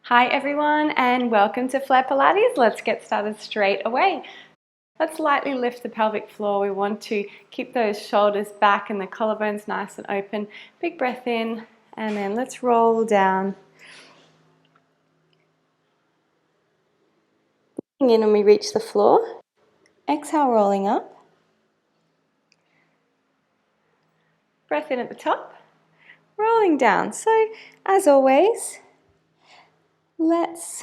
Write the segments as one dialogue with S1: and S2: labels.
S1: Hi everyone and welcome to Flair Pilates. Let's get started straight away. Let's lightly lift the pelvic floor. We want to keep those shoulders back and the collarbones nice and open. Big breath in and then let's roll down. Breathing in and we reach the floor. Exhale, rolling up. Breath in at the top. Rolling down. So as always, let's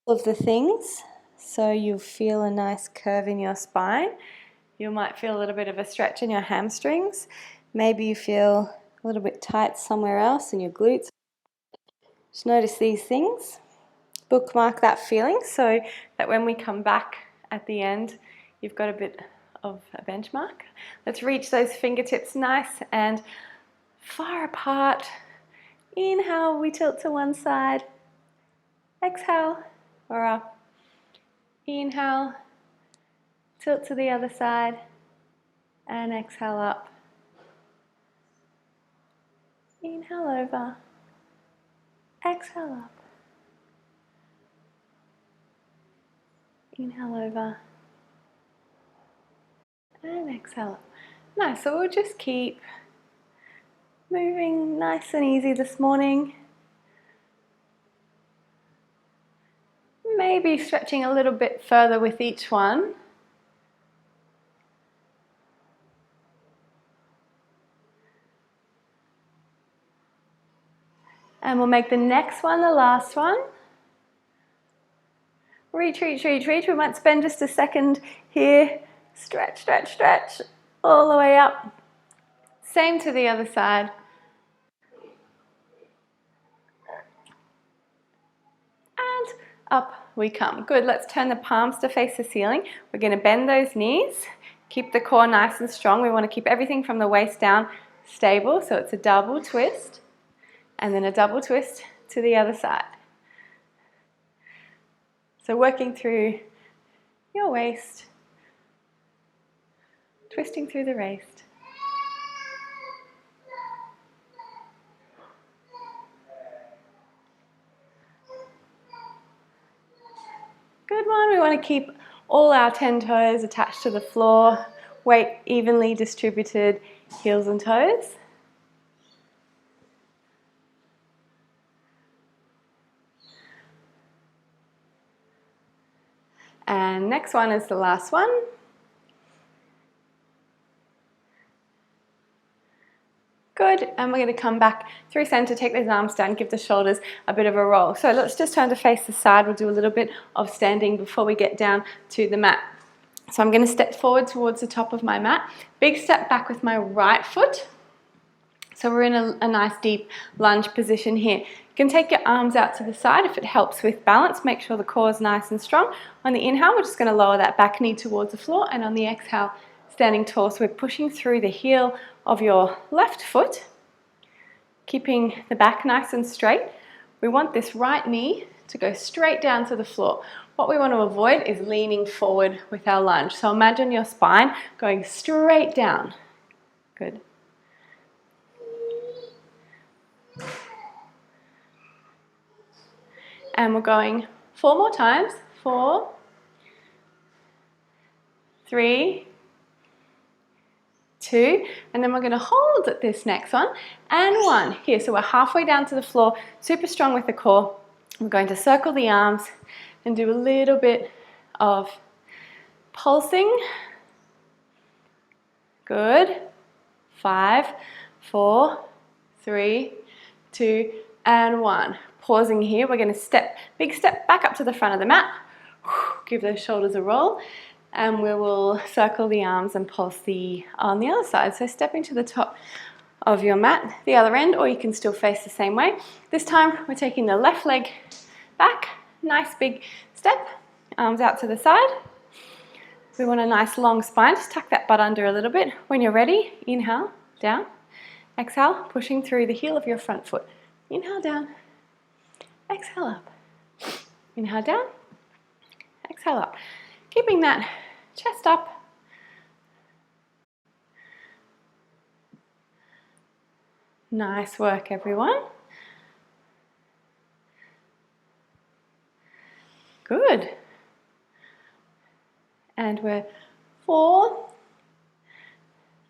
S1: of the things so you feel a nice curve in your spine. You might feel a little bit of a stretch in your hamstrings. Maybe you feel a little bit tight somewhere else in your glutes. Just notice these things. Bookmark that feeling so that when we come back at the end, you've got a bit of a benchmark. Let's reach those fingertips nice and far apart. Inhale, we tilt to one side. Exhale, we're up. Inhale, tilt to the other side. And exhale up. Inhale over. Exhale up. Inhale over. And exhale up. Nice, so we'll just keep moving nice and easy this morning. Maybe stretching a little bit further with each one. And we'll make the next one the last one. Reach, reach, reach, reach. We might spend just a second here. Stretch, stretch, stretch. All the way up. Same to the other side. And up we come. Good, let's turn the palms to face the ceiling. We're going to bend those knees. Keep the core nice and strong. We want to keep everything from the waist down stable. So it's a double twist. And then a double twist to the other side. So working through your waist, twisting through the waist. Good one. We want to keep all our 10 toes attached to the floor, weight evenly distributed, heels and toes. And next one is the last one. Good, and we're going to come back through center, take those arms down, give the shoulders a bit of a roll. So let's just turn to face the side. We'll do a little bit of standing before we get down to the mat. So I'm going to step forward towards the top of my mat. Big step back with my right foot. So we're in a nice deep lunge position here. You can take your arms out to the side if it helps with balance. Make sure the core is nice and strong. On the inhale, we're just going to lower that back knee towards the floor, and on the exhale, standing tall. So we're pushing through the heel of your left foot, keeping the back nice and straight. We want this right knee to go straight down to the floor. What we want to avoid is leaning forward with our lunge. So imagine your spine going straight down. Good. And we're going 4 more times. 4, 3, 2, and then we're going to hold at this next one, and 1. Here, so we're halfway down to the floor, super strong with the core. We're going to circle the arms and do a little bit of pulsing. Good. 5, 4, 3, 2, and 1. Pausing here, we're going to big step back up to the front of the mat. Give those shoulders a roll, and we will circle the arms and pulse on the other side. So stepping to the top of your mat, the other end, or you can still face the same way. This time we're taking the left leg back, nice big step, arms out to the side. We want a nice long spine, just tuck that butt under a little bit. When you're ready, inhale, down. Exhale, pushing through the heel of your front foot. Inhale, down. Exhale up. Inhale down. Exhale up. Keeping that chest up. Nice work, everyone. Good. And we're 4,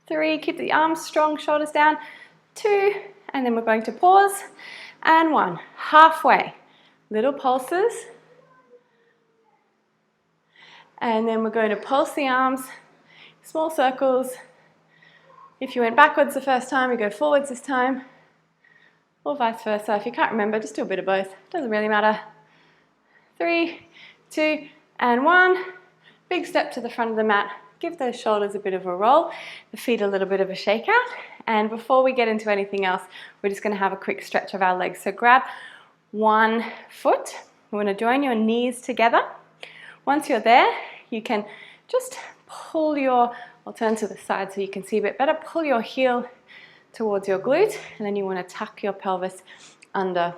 S1: 3, keep the arms strong, shoulders down, 2, and then we're going to pause, and 1, halfway, little pulses, and then we're going to pulse the arms, small circles. If you went backwards the first time, you go forwards this time, or vice versa. If you can't remember, just do a bit of both, doesn't really matter. 3, 2, and 1, big step to the front of the mat. Give those shoulders a bit of a roll, the feet a little bit of a shake out. And before we get into anything else, we're just going to have a quick stretch of our legs. So grab one foot. You want to join your knees together. Once you're there, you can just pull your, I'll turn to the side so you can see a bit better, pull your heel towards your glute, and then you want to tuck your pelvis under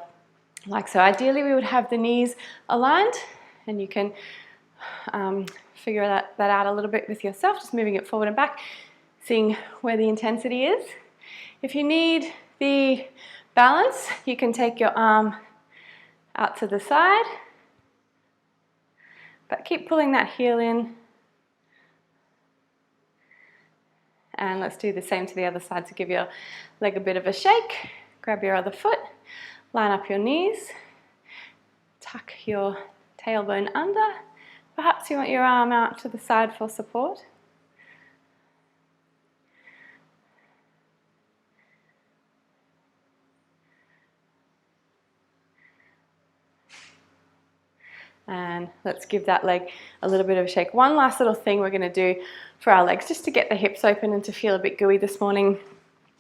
S1: like so. Ideally, we would have the knees aligned, and you can figure that out a little bit with yourself, just moving it forward and back, seeing where the intensity is. If you need the balance, you can take your arm out to the side, but keep pulling that heel in. And let's do the same to the other side. So give your leg a bit of a shake, grab your other foot, line up your knees, tuck your tailbone under. Perhaps you want your arm out to the side for support. And let's give that leg a little bit of a shake. One last little thing we're going to do for our legs, just to get the hips open and to feel a bit gooey this morning.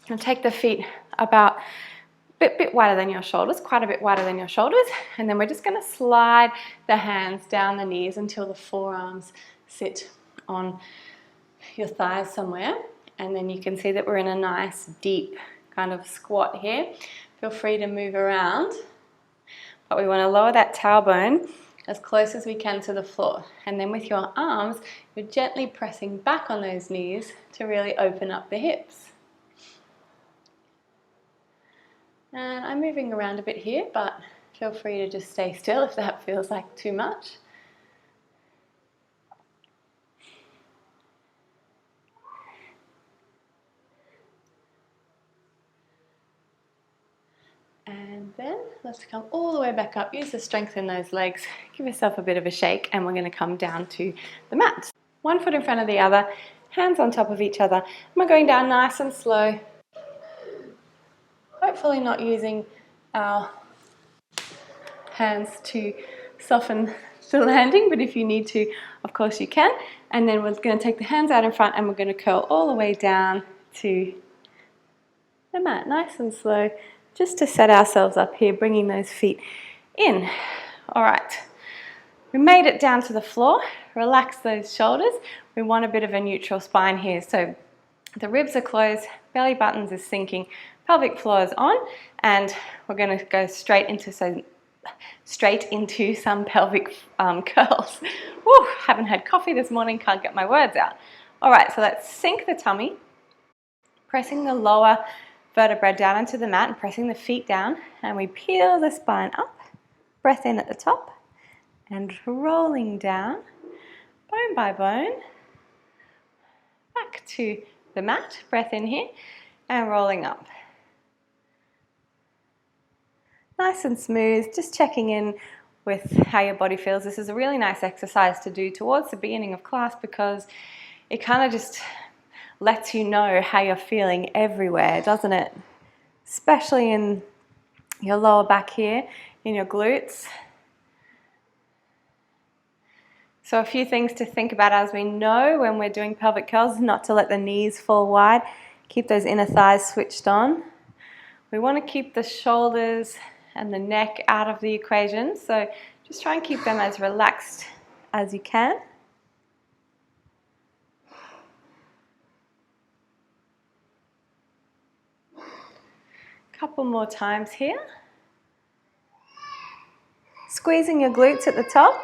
S1: And take the feet about a bit wider than your shoulders, quite a bit wider than your shoulders. And then we're just going to slide the hands down the knees until the forearms sit on your thighs somewhere. And then you can see that we're in a nice deep kind of squat here. Feel free to move around. But we want to lower that tailbone as close as we can to the floor. And then with your arms, you're gently pressing back on those knees to really open up the hips. And I'm moving around a bit here, but feel free to just stay still if that feels like too much. And then let's come all the way back up. Use the strength in those legs. Give yourself a bit of a shake, and we're going to come down to the mat. One foot in front of the other, hands on top of each other. And we're going down nice and slow. Hopefully not using our hands to soften the landing, but if you need to, of course you can. And then we're going to take the hands out in front, and we're going to curl all the way down to the mat, nice and slow, just to set ourselves up here, bringing those feet in. All right, we made it down to the floor. Relax those shoulders. We want a bit of a neutral spine here, so the ribs are closed, belly buttons is sinking, pelvic floor is on, and we're going to go straight into some pelvic curls. Woo, haven't had coffee this morning, can't get my words out. All right, so let's sink the tummy, pressing the lower vertebrae down into the mat and pressing the feet down, and we peel the spine up, breath in at the top, and rolling down, bone by bone, back to the mat, breath in here, and rolling up. Nice and smooth, just checking in with how your body feels. This is a really nice exercise to do towards the beginning of class because it kind of just lets you know how you're feeling everywhere, doesn't it? Especially in your lower back here, in your glutes. So a few things to think about as we know when we're doing pelvic curls, not to let the knees fall wide. Keep those inner thighs switched on. We want to keep the shoulders and the neck out of the equation, so just try and keep them as relaxed as you can. Couple more times here. Squeezing your glutes at the top.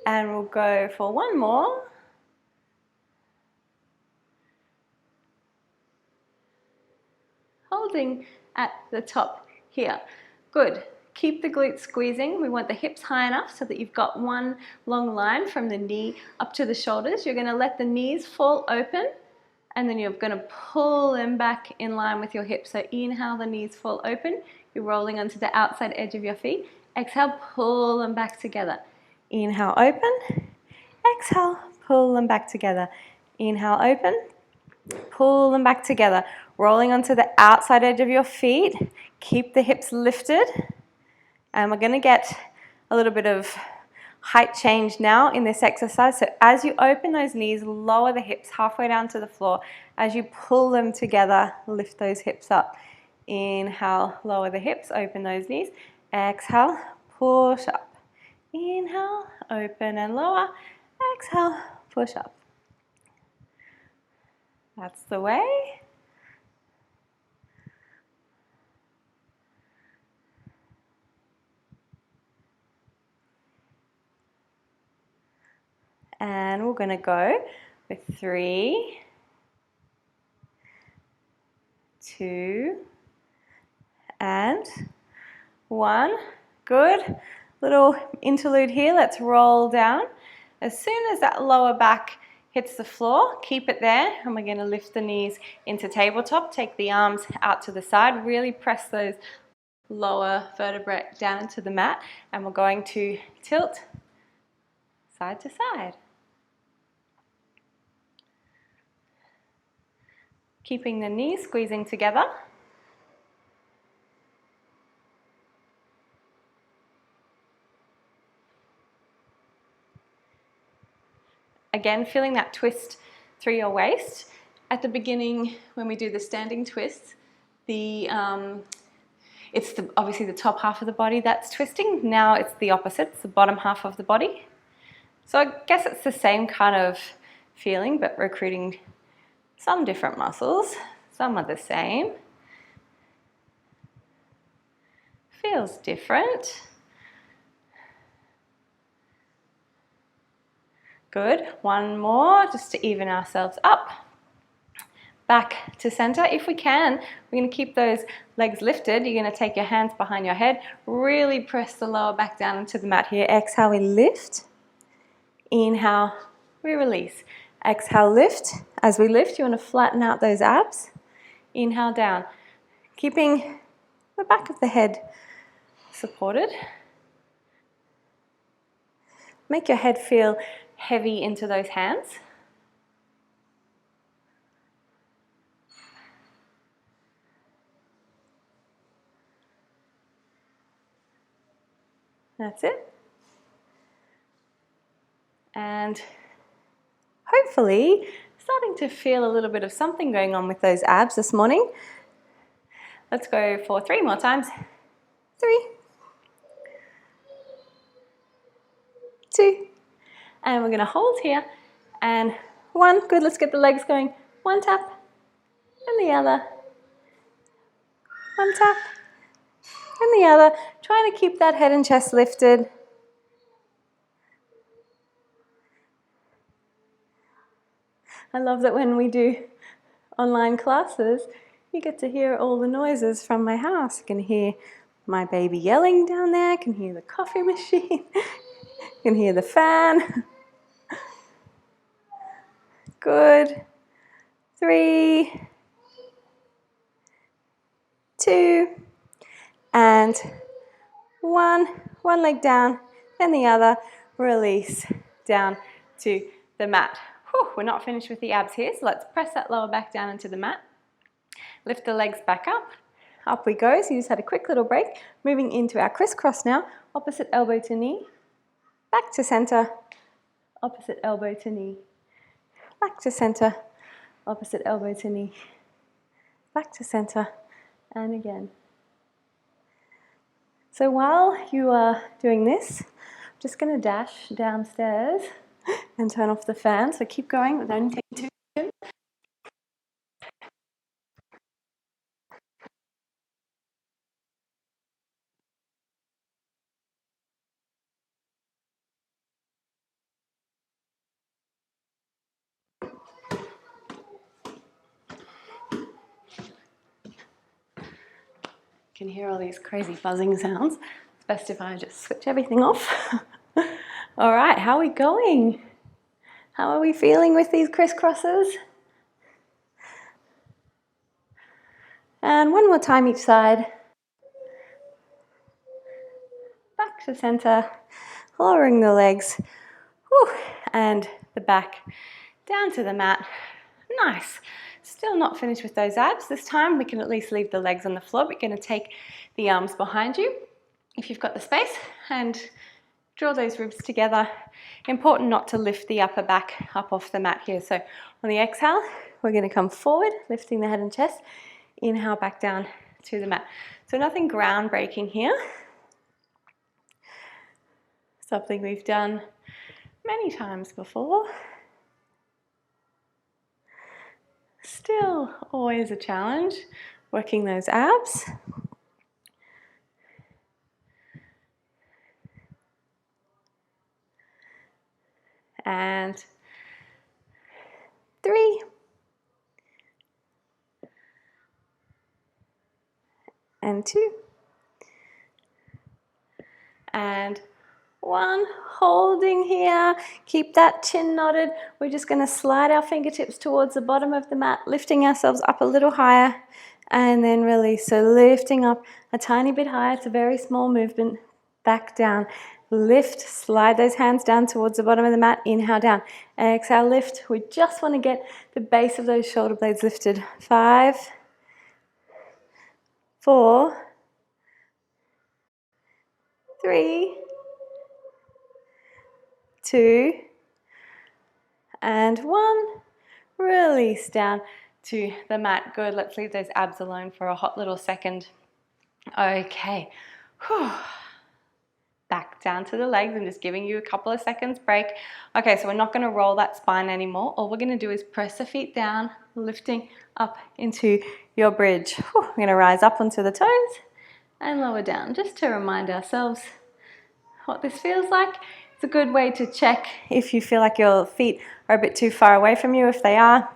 S1: And we'll go for one more. holding at the top here. Good. Keep the glutes squeezing. We want the hips high enough so that you've got one long line from the knee up to the shoulders. You're going to let the knees fall open, and then you're going to pull them back in line with your hips. So inhale, the knees fall open. You're rolling onto the outside edge of your feet. Exhale, pull them back together. Inhale, open. Exhale, pull them back together. Inhale, open. Pull them back together. Rolling onto the outside edge of your feet. Keep the hips lifted. And we're going to get a little bit of height change now in this exercise. So as you open those knees, lower the hips halfway down to the floor. As you pull them together, lift those hips up. Inhale, lower the hips, open those knees. Exhale, push up. Inhale, open and lower. Exhale, push up. That's the way. And we're going to go with 3, 2, and 1. Good. Little interlude here. Let's roll down. As soon as that lower back hits the floor, keep it there, and we're going to lift the knees into tabletop. Take the arms out to the side. Really press those lower vertebrae down into the mat, and we're going to tilt side to side. Keeping the knees squeezing together. Again, feeling that twist through your waist. At the beginning, when we do the standing twists, it's obviously the top half of the body that's twisting. Now it's the opposite, it's the bottom half of the body. So I guess it's the same kind of feeling, but recruiting some different muscles. Some are the same. Feels different. Good. One more, just to even ourselves up. Back to center. If we can, we're going to keep those legs lifted. You're going to take your hands behind your head. Really press the lower back down into the mat here. Exhale, we lift. Inhale, we release. Exhale, lift. As we lift, you want to flatten out those abs. Inhale, down. Keeping the back of the head supported. Make your head feel heavy into those hands. That's it. And hopefully starting to feel a little bit of something going on with those abs this morning. Let's go for 3 more times. 3, 2, and we're going to hold here. And 1, good, let's get the legs going. 1 tap, and the other. 1 tap, and the other. Trying to keep that head and chest lifted. I love that when we do online classes, you get to hear all the noises from my house. You can hear my baby yelling down there, you can hear the coffee machine, you can hear the fan. Good. 3, 2, and 1. One leg down, then the other. Release down to the mat. Whew, we're not finished with the abs here, so let's press that lower back down into the mat. Lift the legs back up. Up we go. So you just had a quick little break. Moving into our crisscross now. Opposite elbow to knee. Back to center. Opposite elbow to knee. Back to center. Opposite elbow to knee. Back to center. And again. So while you are doing this, I'm just going to dash downstairs and turn off the fan. So keep going. It only take 2 seconds. can hear all these crazy buzzing sounds. It's best if I just switch everything off. All right, how are we going? How are we feeling with these crisscrosses? And one more time each side. Back to center, lowering the legs. Whew. And the back down to the mat. Nice. Still not finished with those abs. This time we can at least leave the legs on the floor. We're going to take the arms behind you if you've got the space and draw those ribs together. Important not to lift the upper back up off the mat here. So on the exhale, we're going to come forward, lifting the head and chest. Inhale back down to the mat. So nothing groundbreaking here. Something we've done many times before. Still always a challenge, working those abs. And 3. And 2. And 1. Holding here. Keep that chin knotted. We're just going to slide our fingertips towards the bottom of the mat, lifting ourselves up a little higher, and then release. So lifting up a tiny bit higher. It's a very small movement. Back down. Lift. Slide those hands down towards the bottom of the mat. Inhale down. Exhale, lift. We just want to get the base of those shoulder blades lifted. 5, 4, 3, 2, and 1. Release down to the mat. Good. Let's leave those abs alone for a hot little second. Okay. Whew. Back down to the legs. I'm just giving you a couple of seconds break. Okay, so we're not going to roll that spine anymore. All we're going to do is press the feet down, lifting up into your bridge. Whew. We're going to rise up onto the toes and lower down, just to remind ourselves what this feels like. It's a good way to check if you feel like your feet are a bit too far away from you. If they are,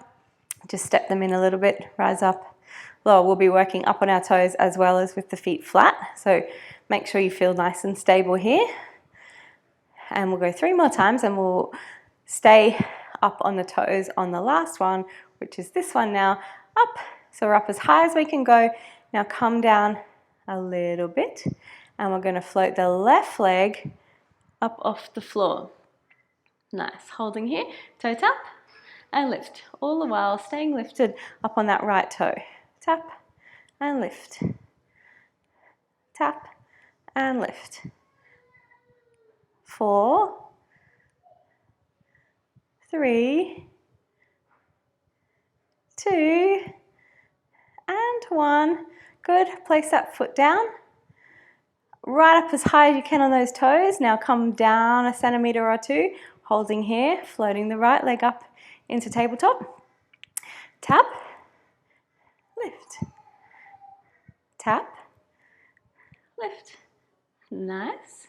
S1: just step them in a little bit, rise up. Well, we'll be working up on our toes as well as with the feet flat. So make sure you feel nice and stable here. And we'll go 3 more times and we'll stay up on the toes on the last one, which is this one now. Up. So we're up as high as we can go. Now come down a little bit. And we're going to float the left leg up off the floor. Nice. Holding here. Toe tap and lift. All the while staying lifted up on that right toe. Tap and lift. Tap and lift. 4, 3, 2, and 1. Good. Place that foot down. Right up as high as you can on those toes. Now come down a centimeter or 2, holding here, floating the right leg up into tabletop. Tap, lift. Tap, lift. Nice.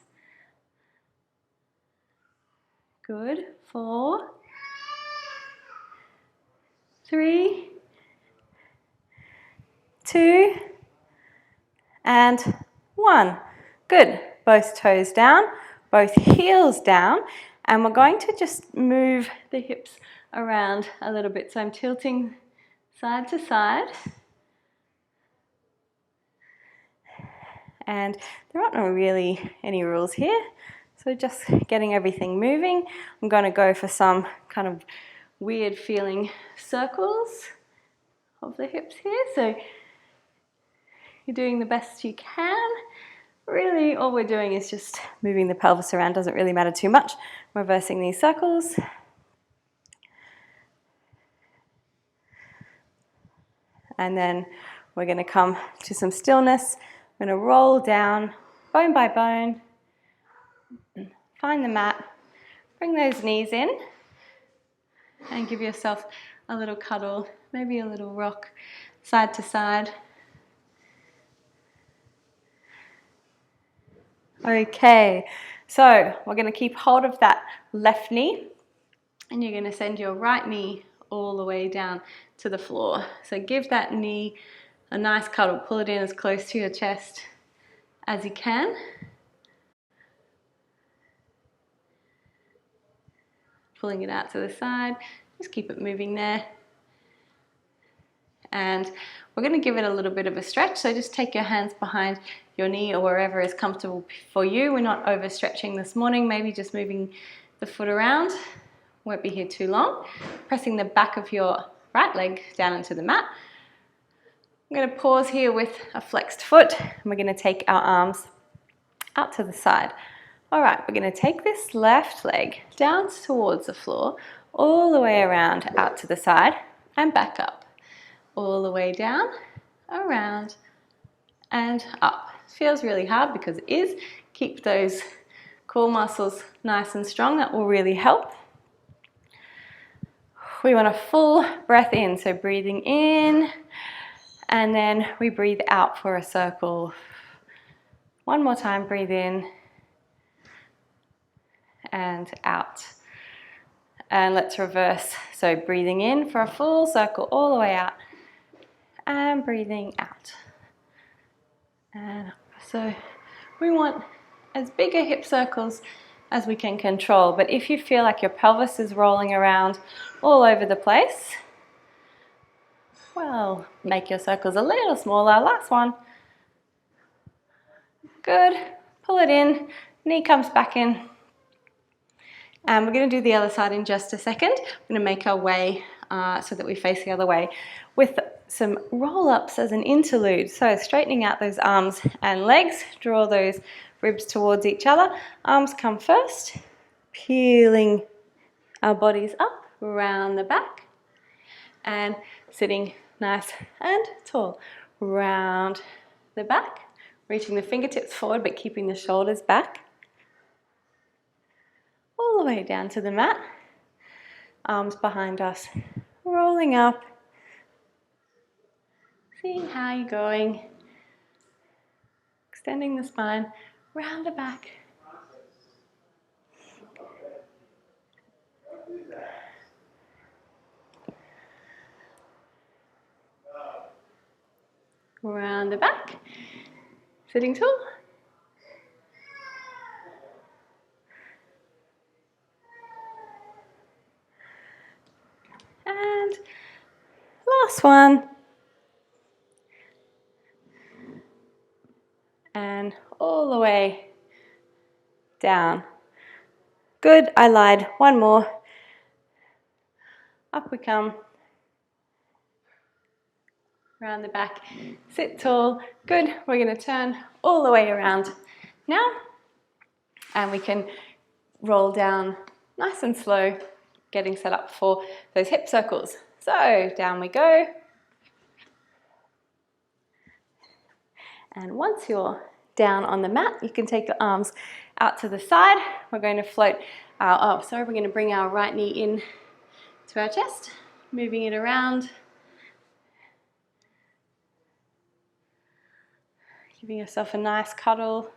S1: Good. 4, 3, 2, and 1. Good. Both toes down, both heels down, and we're going to just move the hips around a little bit. So I'm tilting side to side. And there aren't really any rules here. So just getting everything moving. I'm going to go for some kind of weird feeling circles of the hips here. So you're doing the best you can. Really, all we're doing is just moving the pelvis around. Doesn't really matter too much. Reversing these circles. And then we're going to come to some stillness. We're going to roll down bone by bone. Find the mat. Bring those knees in. And give yourself a little cuddle, maybe a little rock, side to side. Okay, so we're going to keep hold of that left knee and you're going to send your right knee all the way down to the floor. So give that knee a nice cuddle. Pull it in as close to your chest as you can. Pulling it out to the side, just keep it moving there. And we're going to give it a little bit of a stretch, so just take your hands behind your knee or wherever is comfortable for you. We're not overstretching this morning, maybe just moving the foot around. Won't be here too long. Pressing the back of your right leg down into the mat. I'm going to pause here with a flexed foot, and we're going to take our arms out to the side. All right, we're going to take this left leg down towards the floor, all the way around, out to the side, and back up. All the way down, around, and up. Feels really hard because it is. Keep those core muscles nice and strong. That will really help. We want a full breath in, so breathing in, and then we breathe out for a circle. One more time, breathe in and out. And let's reverse. So breathing in for a full circle all the way out, and breathing out. And up. So we want as big a hip circles as we can control, but if you feel like your pelvis is rolling around all over the place, well, make your circles a little smaller. Last one. Good. Pull it in, knee comes back in. And we're going to do the other side in just a second. We're going to make our way so that we face the other way with some roll-ups as an interlude. So straightening out those arms and legs, draw those ribs towards each other. Arms come first, peeling our bodies up, round the back, and sitting nice and tall. Round the back, reaching the fingertips forward but keeping the shoulders back. All the way down to the mat, arms behind us, rolling up, seeing how you're going, extending the spine, round the back. Round the back, sitting tall. And last one. And all the way down. Good, I lied. One more. Up we come. Round the back. Sit tall. Good, we're going to turn all the way around now. And we can roll down nice and slow, getting set up for those hip circles. So down we go. And once you're down on the mat, you can take your arms out to the side. We're going to float we're going to bring our right knee in to our chest, moving it around, giving yourself a nice cuddle,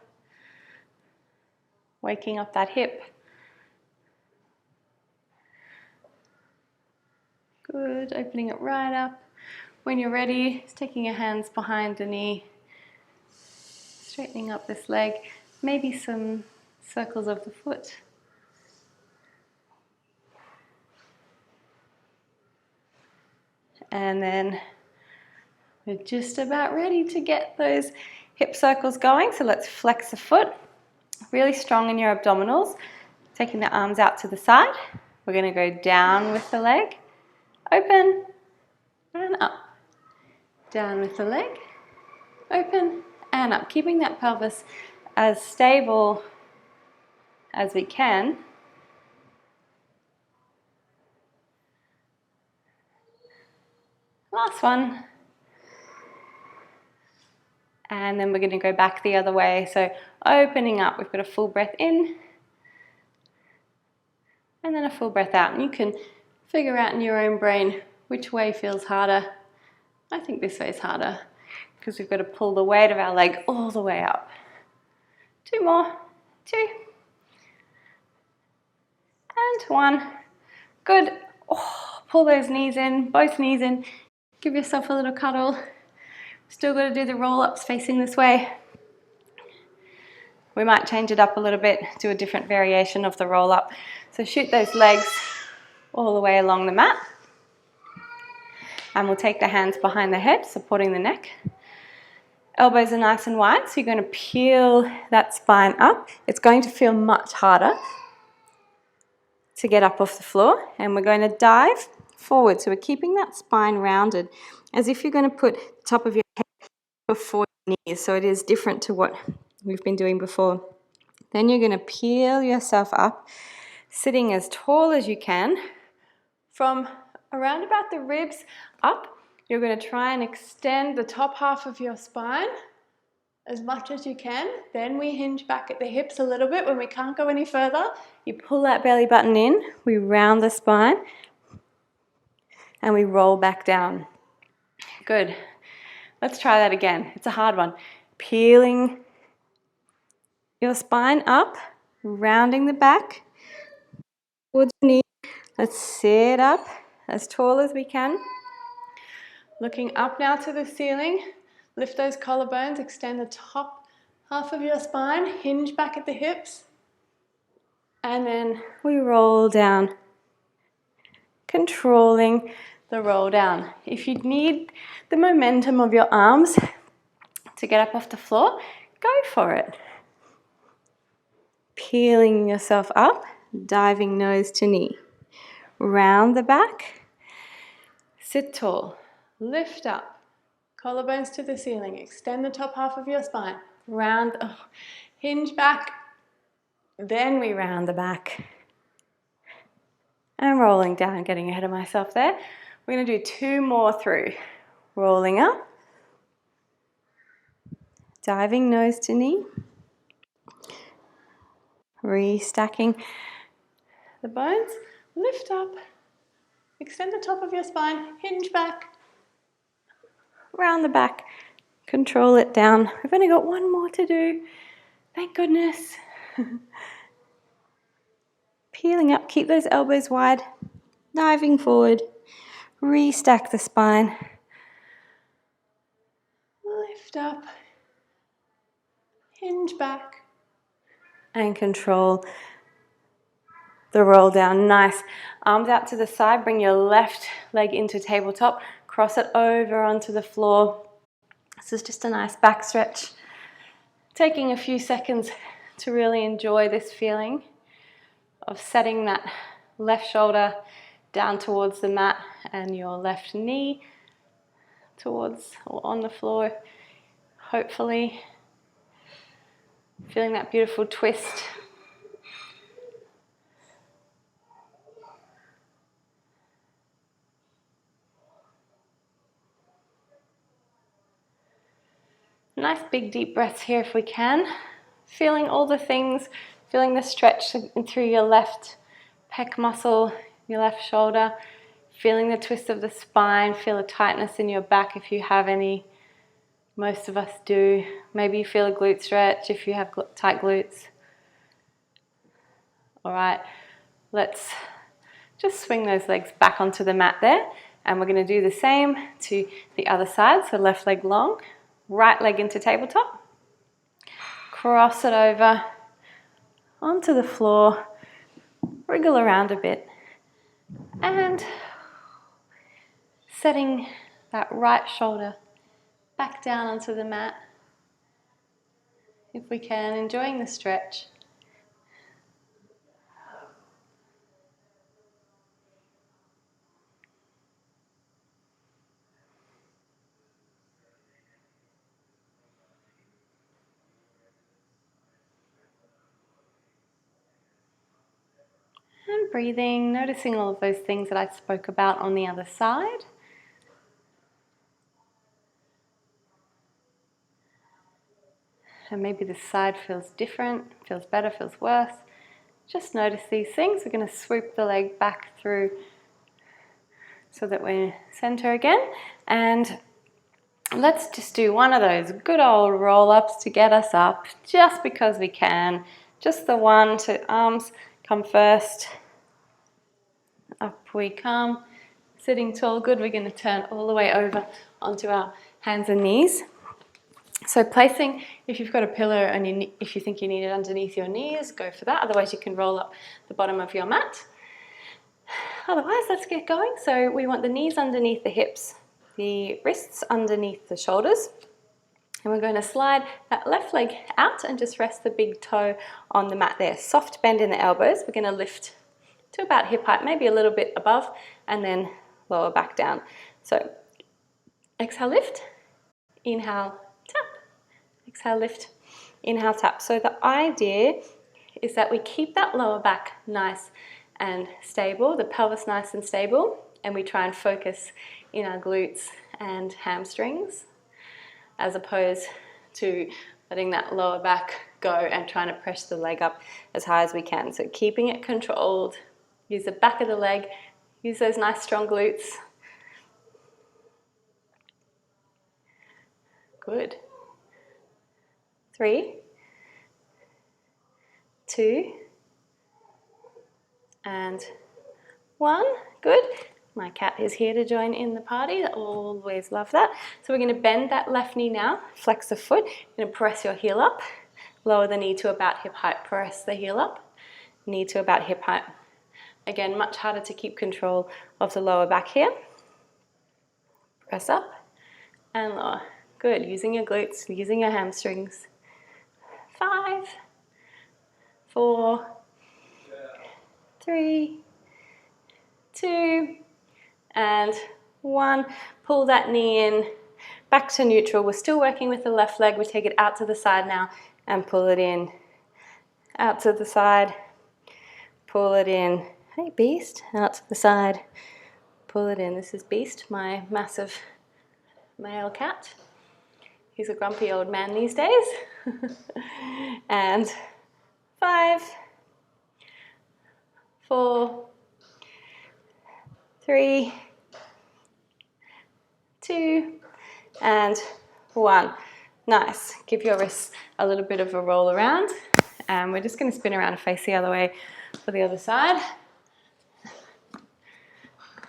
S1: waking up that hip. Good, opening it right up. When you're ready, taking your hands behind the knee, straightening up this leg, maybe some circles of the foot. And then we're just about ready to get those hip circles going. So let's flex the foot, really strong in your abdominals, taking the arms out to the side. We're going to go down with the leg, open and up. Down with the leg, open and up, keeping that pelvis as stable as we can. Last one. And then we're going to go back the other way. So opening up, we've got a full breath in and then a full breath out. And you can figure out in your own brain which way feels harder. I think this way is harder because we've got to pull the weight of our leg all the way up. Two more. 2 and 1. Good. Oh, pull those knees in, both knees in. Give yourself a little cuddle. Still got to do the roll-ups facing this way. We might change it up a little bit, do a different variation of the roll-up. So shoot those legs all the way along the mat. And we'll take the hands behind the head, supporting the neck. Elbows are nice and wide, so you're going to peel that spine up. It's going to feel much harder to get up off the floor. And we're going to dive forward. So we're keeping that spine rounded, as if you're going to put the top of your head before your knees. So it is different to what we've been doing before. Then you're going to peel yourself up, sitting as tall as you can. From around about the ribs up, you're going to try and extend the top half of your spine as much as you can. Then we hinge back at the hips a little bit. When we can't go any further, you pull that belly button in, we round the spine, and we roll back down. Good. Let's try that again. It's a hard one. Peeling your spine up, rounding the back towards the knee. Let's sit up as tall as we can. Looking up now to the ceiling. Lift those collarbones, extend the top half of your spine, hinge back at the hips, and then we roll down, controlling the roll down. If you need the momentum of your arms to get up off the floor, go for it. Peeling yourself up, diving nose to knee. Round the back, sit tall, lift up, collarbones to the ceiling, extend the top half of your spine, round, hinge back, then we round the back. And rolling down, getting ahead of myself there. We're going to do 2 more through. Rolling up, diving nose to knee, restacking the bones, lift up, extend the top of your spine, hinge back, round the back, control it down. We've only got 1 more to do, thank goodness. Peeling up, keep those elbows wide, diving forward, restack the spine, lift up, hinge back, and control the roll down. Nice. Arms out to the side, bring your left leg into tabletop, cross it over onto the floor. This is just a nice back stretch. Taking a few seconds to really enjoy this feeling of setting that left shoulder down towards the mat and your left knee towards or on the floor, hopefully. Feeling that beautiful twist. Nice big deep breaths here if we can. Feeling all the things, feeling the stretch through your left pec muscle, your left shoulder, feeling the twist of the spine, feel a tightness in your back if you have any. Most of us do. Maybe you feel a glute stretch if you have tight glutes. All right, let's just swing those legs back onto the mat there, and we're going to do the same to the other side. So left leg long, right leg into tabletop, cross it over onto the floor, wriggle around a bit, and setting that right shoulder back down onto the mat. If we can, enjoying the stretch. And breathing, noticing all of those things that I spoke about on the other side. And maybe this side feels different, feels better, feels worse. Just notice these things. We're going to swoop the leg back through so that we're center again. And let's just do one of those good old roll-ups to get us up, just because we can. Just the one, to arms come first. Up we come, sitting tall. Good. We're going to turn all the way over onto our hands and knees. So placing, if you've got a pillow and if you think you need it underneath your knees, go for that. Otherwise you can roll up the bottom of your mat. Otherwise, let's get going. So we want the knees underneath the hips, the wrists underneath the shoulders. And we're going to slide that left leg out and just rest the big toe on the mat there. Soft bend in the elbows. We're going to lift to about hip height, maybe a little bit above, and then lower back down. So exhale, lift, inhale, tap. Exhale, lift, inhale, tap. So the idea is that we keep that lower back nice and stable, the pelvis nice and stable, and we try and focus in our glutes and hamstrings, as opposed to letting that lower back go and trying to press the leg up as high as we can. So keeping it controlled, use the back of the leg, use those nice strong glutes. Good. 3, 2, and 1. Good. My cat is here to join in the party. I always love that. So we're going to bend that left knee now. Flex the foot. You're going to press your heel up. Lower the knee to about hip height. Press the heel up. Knee to about hip height. Again, much harder to keep control of the lower back here. Press up and lower. Good. Using your glutes, using your hamstrings. 5, 4, 3, 2, and 1. Pull that knee in, back to neutral. We're still working with the left leg. We take it out to the side now and pull it in. Out to the side, pull it in. Hey, Beast. Out to the side, pull it in. This is Beast, my massive male cat. He's a grumpy old man these days. And 5, 4, 3, 2, and 1. Nice. Give your wrists a little bit of a roll around. And we're just going to spin around and face the other way for the other side.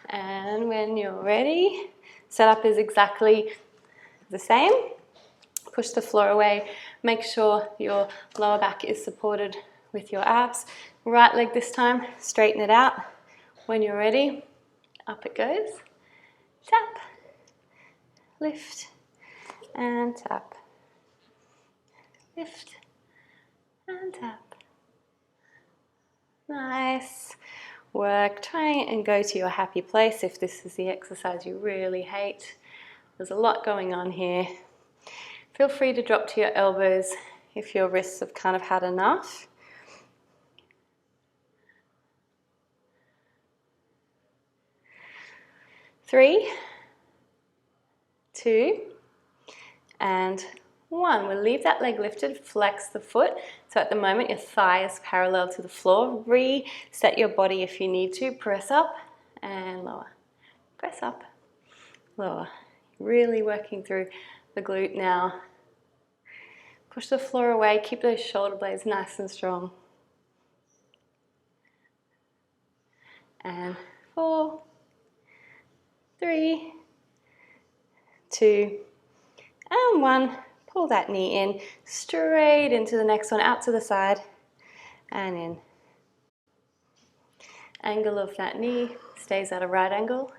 S1: And when you're ready, setup is exactly the same. Push the floor away. Make sure your lower back is supported with your abs. Right leg this time, straighten it out. When you're ready, up it goes. Tap, lift, and tap. Lift, and tap. Nice work. Try and go to your happy place if this is the exercise you really hate. There's a lot going on here. Feel free to drop to your elbows if your wrists have kind of had enough. Three, 2, and 1. We'll leave that leg lifted, flex the foot. So at the moment your thigh is parallel to the floor. Reset your body if you need to. Press up and lower. Press up, lower. Really working through the glute now. Push the floor away. Keep those shoulder blades nice and strong. And 4, 3, 2, and 1. Pull that knee in, straight into the next one, out to the side, and in. Angle of that knee stays at a right angle.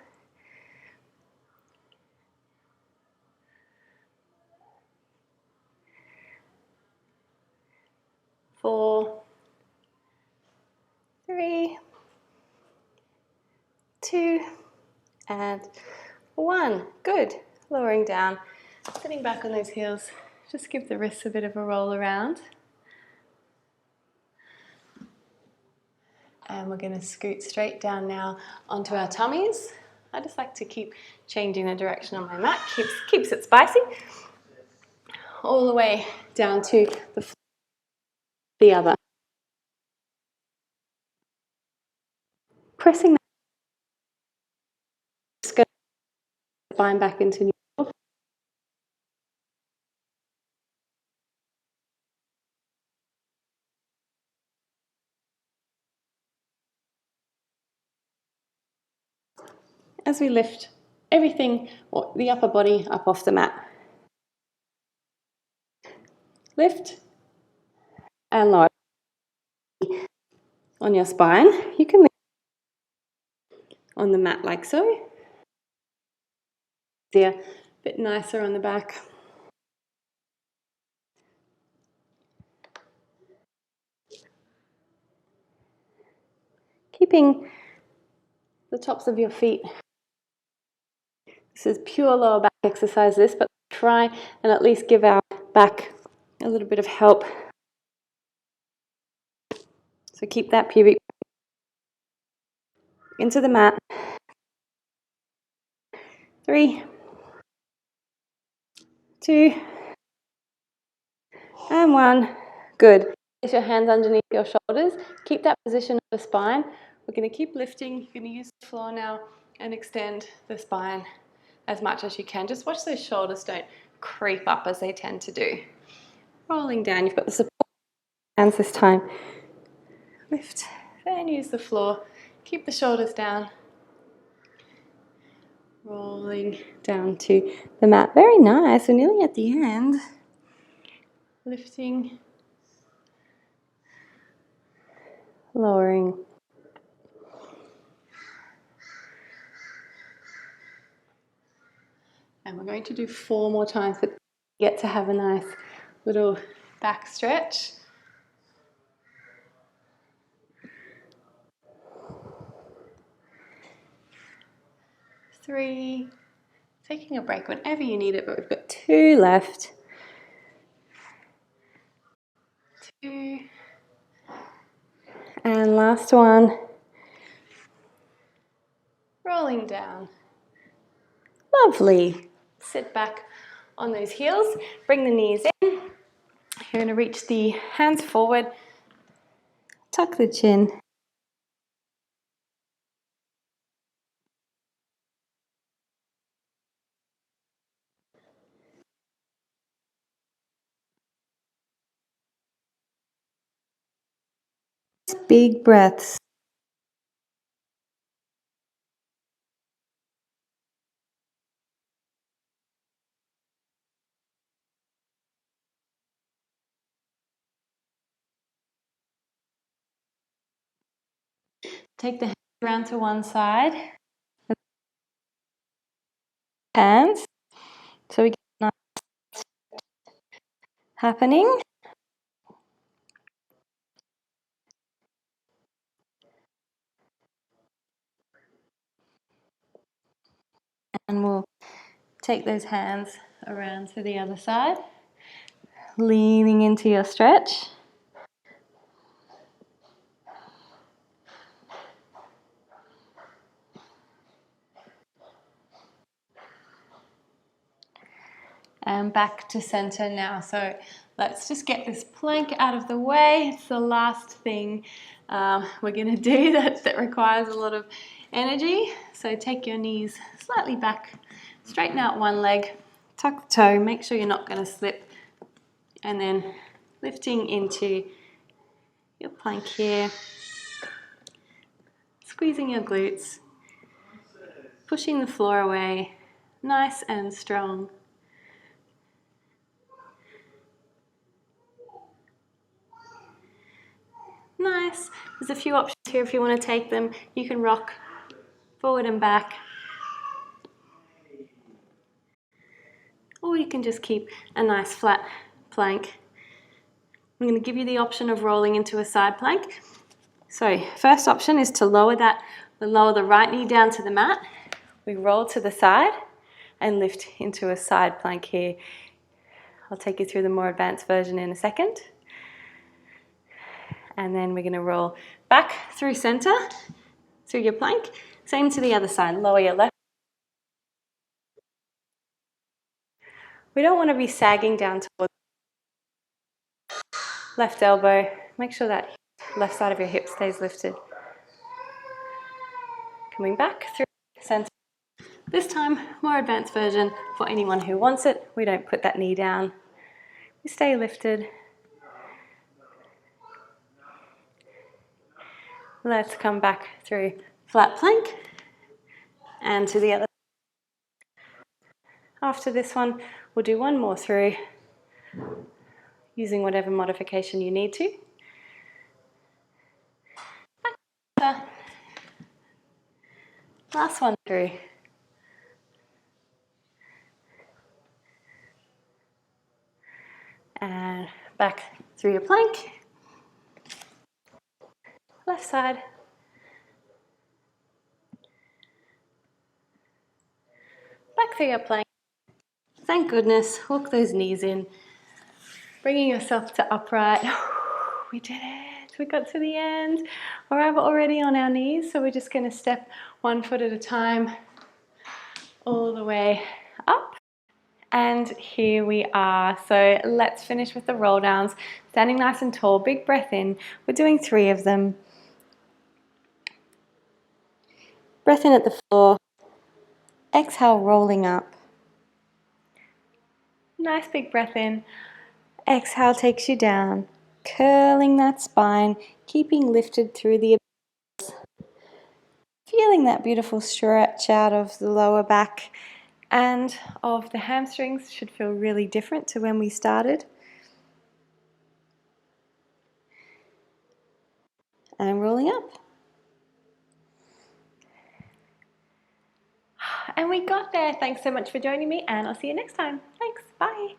S1: 4, 3, 2, and 1. Good. Lowering down, sitting back on those heels. Just give the wrists a bit of a roll around. And we're going to scoot straight down now onto our tummies. I just like to keep changing the direction on my mat. Keeps it spicy. All the way down to the other. Pressing the spine back into neutral. As we lift everything, or the upper body, up off the mat. Lift and lower on your spine. You can lift on the mat like so. A bit nicer on the back. Keeping the tops of your feet. This is pure lower back exercise, but try and at least give our back a little bit of help. So keep that pubic into the mat. 3, 2, and 1. Good. Place your hands underneath your shoulders. Keep that position of the spine. We're going to keep lifting. You're going to use the floor now and extend the spine as much as you can. Just watch those shoulders don't creep up as they tend to do. Rolling down. You've got the support hands this time. Lift. Then use the floor. Keep the shoulders down. Rolling down to the mat. Very nice. We're nearly at the end. Lifting. Lowering. And we're going to do 4 more times, but get to have a nice little back stretch. 3, taking a break whenever you need it, but we've got 2 left. 2, and last one. Rolling down. Lovely. Sit back on those heels, bring the knees in. You're going to reach the hands forward, tuck the chin. Big breaths. Take the hands around to one side. Hands. So we get nice happening. And we'll take those hands around to the other side. Leaning into your stretch. And back to center now. So let's just get this plank out of the way. It's the last thing we're going to do that requires a lot of energy. So take your knees slightly back, straighten out one leg, tuck the toe, make sure you're not going to slip, and then lifting into your plank here, squeezing your glutes, pushing the floor away, nice and strong. Nice. There's a few options here if you want to take them. You can rock forward and back. Or you can just keep a nice flat plank. I'm going to give you the option of rolling into a side plank. So first option is to lower the right knee down to the mat. We roll to the side and lift into a side plank here. I'll take you through the more advanced version in a second. And then we're going to roll back through center, through your plank. Same to the other side. Lower your left. We don't want to be sagging down towards left elbow. Make sure that left side of your hip stays lifted. Coming back through center. This time, more advanced version for anyone who wants it. We don't put that knee down. We stay lifted. Let's come back through flat plank and to the other. After this one, we'll do one more through using whatever modification you need to. Last one through. And back through your plank. Left side. Back through your plank. Thank goodness, hook those knees in. Bringing yourself to upright. We did it, we got to the end. All right, we're already on our knees, so we're just gonna step 1 foot at a time all the way up. And here we are. So let's finish with the roll downs. Standing nice and tall, big breath in. We're doing 3 of them. Breath in at the floor. Exhale, rolling up. Nice big breath in. Exhale takes you down. Curling that spine, keeping lifted through the abdominals. Feeling that beautiful stretch out of the lower back and of the hamstrings. Should feel really different to when we started. And rolling up. And we got there. Thanks so much for joining me, and I'll see you next time. Thanks. Bye.